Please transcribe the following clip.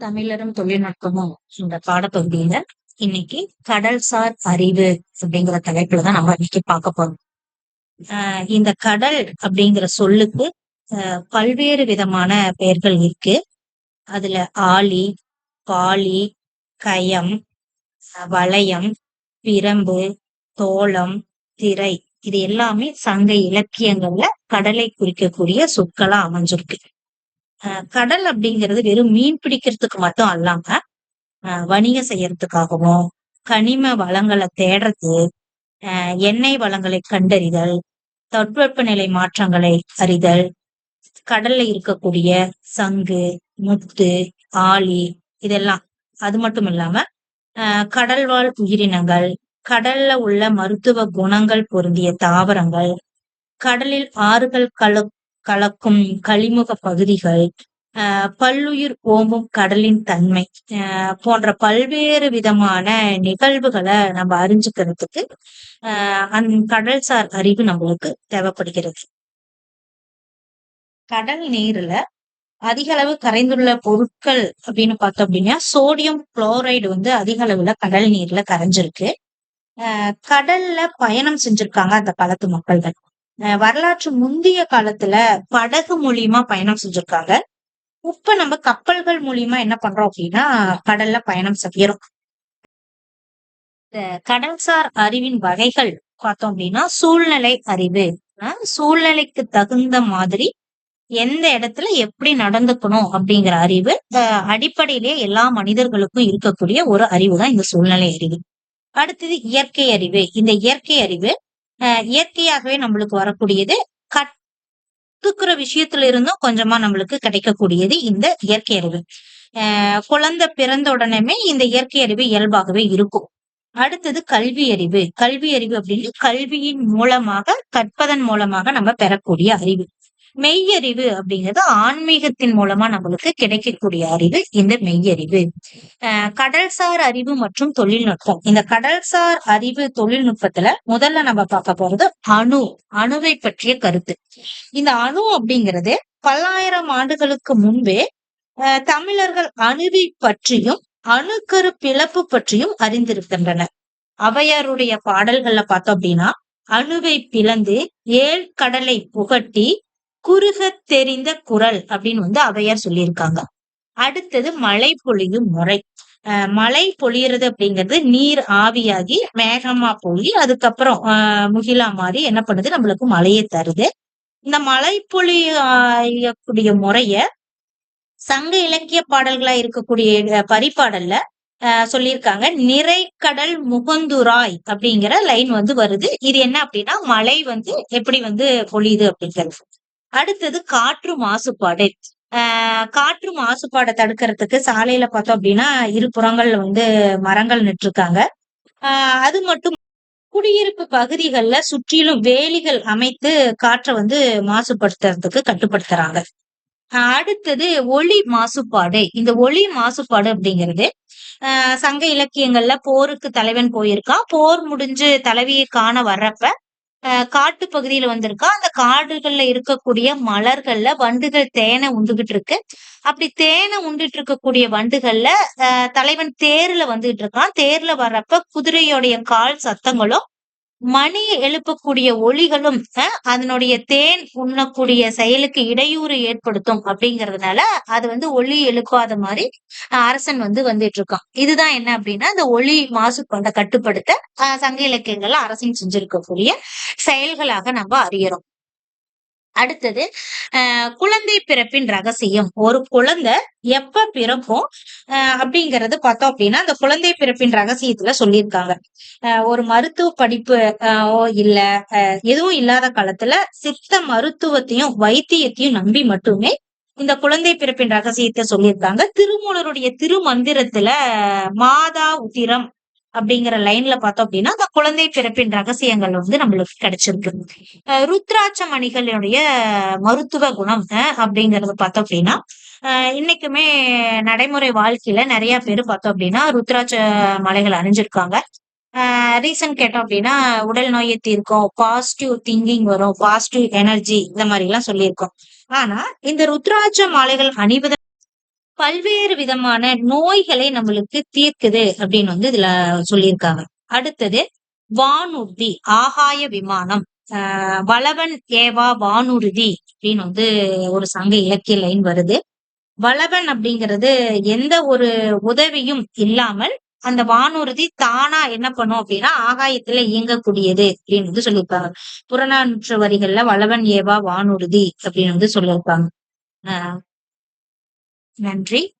தமிழரும் தொழில்நுட்பமும் இந்த பாடப்பகுதியில இன்னைக்கு கடல்சார் அறிவு அப்படிங்கிற தலைப்புலதான் நம்ம இன்னைக்கு பார்க்க போறோம். இந்த கடல் அப்படிங்கிற சொல்லுக்கு பல்வேறு விதமான பெயர்கள் இருக்கு. அதுல ஆழி, பாளி, கயம், வளையம், பிரம்பு, தோளம், திரை, இது எல்லாமே சங்க இலக்கியங்கள்ல கடலை குறிக்கக்கூடிய சொற்களா அமைஞ்சிருக்கு. கடல் அப்படிங்கிறது வெறும் மீன் பிடிக்கிறதுக்கு மட்டும் அல்லாம வணிகம் செய்யறதுக்காகவும், கனிம வளங்களை தேடுறது, எண்ணெய் வளங்களை கண்டறிதல், தட்பவெப்பநிலை மாற்றங்களை அறிதல், கடல்ல இருக்கக்கூடிய சங்கு, முத்து, ஆழி இதெல்லாம். அது மட்டும் இல்லாம கடல்வாழ் உயிரினங்கள், கடல்ல உள்ள மருத்துவ குணங்கள் பொருந்திய தாவரங்கள், கடலில் ஆறுகள் கலக்கும் கழிமுக பகுதிகள், பல்லுயிர் ஓம்பும் கடலின் தன்மை போன்ற பல்வேறு விதமான நிகழ்வுகளை நம்ம அறிஞ்சுக்கிறதுக்கு கடல்சார் அறிவு நம்மளுக்கு தேவைப்படுகிறது. கடல் நீர்ல அதிக அளவு கரைந்துள்ள பொருட்கள் அப்படின்னு பார்த்தோம் அப்படின்னா சோடியம் குளோரைடு அதிக அளவுல கடல் நீர்ல கரைஞ்சிருக்கு. கடல்ல பயணம் செஞ்சிருக்காங்க அந்த காலத்து மக்கள்கள். வரலாற்று முந்தைய காலத்துல படகு மூலியமா பயணம் செஞ்சிருக்காங்க. இப்ப நம்ம கப்பல்கள் மூலியமா என்ன பண்றோம் அப்படின்னா கடல்ல பயணம் செய்யறோம். இந்த கடல்சார் அறிவின் வகைகள் பார்த்தோம் அப்படின்னா சூழ்நிலை அறிவு, சூழ்நிலைக்கு தகுந்த மாதிரி எந்த இடத்துல எப்படி நடந்துக்கணும் அப்படிங்கிற அறிவு அடிப்படையிலேயே எல்லா மனிதர்களுக்கும் இருக்கக்கூடிய ஒரு அறிவு தான் இந்த சூழ்நிலை அறிவு. அடுத்தது இயற்கை அறிவு. இந்த இயற்கை அறிவு இயற்கையாகவே நம்மளுக்கு வரக்கூடியது. கத்துக்கிற விஷயத்துல இருந்தும் கொஞ்சமா நம்மளுக்கு கிடைக்கக்கூடியது இந்த இயற்கை அறிவு. குழந்தை பிறந்த உடனே இந்த இயற்கை அறிவு இயல்பாகவே இருக்கும். அடுத்தது கல்வி அறிவு. கல்வி அறிவு அப்படின்னு கல்வியின் மூலமாக கற்பதன் மூலமாக நம்ம பெறக்கூடிய அறிவு. மெய்யறிவு அப்படிங்கிறது ஆன்மீகத்தின் மூலமா நம்மளுக்கு கிடைக்கக்கூடிய அறிவு இந்த மெய்யறிவு. கடல்சார் அறிவு மற்றும் தொழில்நுட்பம். இந்த கடல்சார் அறிவு தொழில்நுட்பத்துல முதல்ல நம்ம பார்க்க போறது அணுவை பற்றிய கருத்து. இந்த அணு அப்படிங்கிறது பல்லாயிரம் ஆண்டுகளுக்கு முன்பே தமிழர்கள் அணுவை பற்றியும் அணுக்கரு பிளப்பு பற்றியும் அறிந்திருக்கின்றனர். ஔவையாருடைய பாடல்கள்ல பார்த்தோம் அப்படின்னா அணுவை பிளந்து ஏழ் கடலை புகட்டி குறுக தெரிந்த குரல் அப்படின்னு ஔவையார் சொல்லியிருக்காங்க. அடுத்தது மழை பொழியும் முறை. மழை பொழியறது அப்படிங்கிறது நீர் ஆவியாகி மேகமா போய் அதுக்கப்புறம் முகிலா மாறி என்ன பண்ணுது, நம்மளுக்கு மழையை தருது. இந்த மழை பொழியக்கூடிய முறைய சங்க இலக்கிய பாடல்களா இருக்கக்கூடிய பரிபாடல்ல சொல்லியிருக்காங்க. நிறைக்கடல் முகந்துராய் அப்படிங்கிற லைன் வருது. இது என்ன அப்படின்னா மழை எப்படி பொழியுது அப்படிங்கிறது. அடுத்தது காற்று மாசுபாடு. காற்று மாசுபாடை தடுக்கிறதுக்கு சாலையில பார்த்தோம் அப்படின்னா இருபுறங்கள்ல மரங்கள் நட்டுருக்காங்க. அது மட்டும் குடியிருப்பு பகுதிகள்ல சுற்றிலும் வேலிகள் அமைத்து காற்றை மாசுபடுத்துறதுக்கு கட்டுப்படுத்துறாங்க. அடுத்தது ஒளி மாசுபாடு. இந்த ஒளி மாசுபாடு அப்படிங்கிறது சங்க இலக்கியங்கள்ல போருக்கு தலைவன் போயிருக்கான். போர் முடிஞ்சு தலைவியை காண வர்றப்ப காட்டு பகுதியில வந்திருக்கா. அந்த காடுகள்ல இருக்கக்கூடிய மலர்கள்ல வண்டுகள் தேனை உண்டுகிட்டு இருக்கு. அப்படி தேனை உண்டுட்டு இருக்கக்கூடிய வண்டுகள்ல தலைவன் தேர்ல வந்துகிட்டு இருக்கான். தேர்ல வர்றப்ப குதிரையோடைய கால் சத்தங்களும் மணியை எழுப்பக்கூடிய ஒலிகளும் அதனுடைய தேன் உண்ணக்கூடிய செயலுக்கு இடையூறு ஏற்படுத்தும் அப்படிங்கறதுனால அது ஒலி எழுப்பாத மாதிரி அரசன் வந்துட்டு இருக்கான். இதுதான் என்ன அப்படின்னா இந்த ஒலி மாசுபாட்டை கட்டுப்படுத்த சங்க இலக்கியங்கள்ல அரசன் செஞ்சிருக்கக்கூடிய செயல்களாக நம்ம அறியறோம். அடுத்தது குழந்தை பிறப்பின் ரகசியம். ஒரு குழந்தை எப்ப பிறக்கும் அப்படிங்கறது பார்த்தோம் அப்படின்னா அந்த குழந்தை பிறப்பின் ரகசியத்துல சொல்லியிருக்காங்க. ஒரு மருத்துவ படிப்பு இல்ல எதுவும் இல்லாத காலத்துல சித்த மருத்துவத்தையும் வைத்தியத்தையும் நம்பி மட்டுமே இந்த குழந்தை பிறப்பின் ரகசியத்தை சொல்லியிருக்காங்க. திருமூலருடைய திருமந்திரத்துல மாதா உத்திரம் அப்படிங்கிற லைன்ல பார்த்தோம் அப்படின்னா அந்த குழந்தை பிறப்பின் ரகசியங்கள் நம்மளுக்கு கிடைச்சிருக்கு. ருத்ராட்ச மணிகளுடைய மருத்துவ குணம் அப்படிங்கறது பார்த்தோம் அப்படின்னா இன்னைக்குமே நடைமுறை வாழ்க்கையில நிறைய பேர் பார்த்தோம் அப்படின்னா ருத்ராட்ச மலைகள் அணிஞ்சிருக்காங்க. ரீசன் கேட்டோம் அப்படின்னா உடல் நோயை தீர்க்கும், பாசிட்டிவ் திங்கிங் வரும், பாசிட்டிவ் எனர்ஜி இந்த மாதிரி எல்லாம் சொல்லியிருக்கோம். ஆனா இந்த ருத்ராட்ச மாலைகள் அணிவதன் பல்வேறு விதமான நோய்களை நம்மளுக்கு தீர்க்குது அப்படின்னு வந்து இதுல சொல்லியிருக்காங்க. அடுத்தது வானூர்தி, ஆகாய விமானம். வளவன் ஏவா வானூர்தி அப்படின்னு வந்து ஒரு சங்க இலக்கிய லைன் வருது. வளவன் அப்படிங்கிறது எந்த ஒரு உதவியும் இல்லாமல் அந்த வானூர்தி தானா என்ன பண்ணும் அப்படின்னா ஆகாயத்துல இயங்கக்கூடியது அப்படின்னு வந்து சொல்லியிருப்பாங்க. புறநானூற்று வரிகள்ல வளவன் ஏவா வானூர்தி அப்படின்னு வந்து சொல்லியிருப்பாங்க. ஆஹ் நன்றி.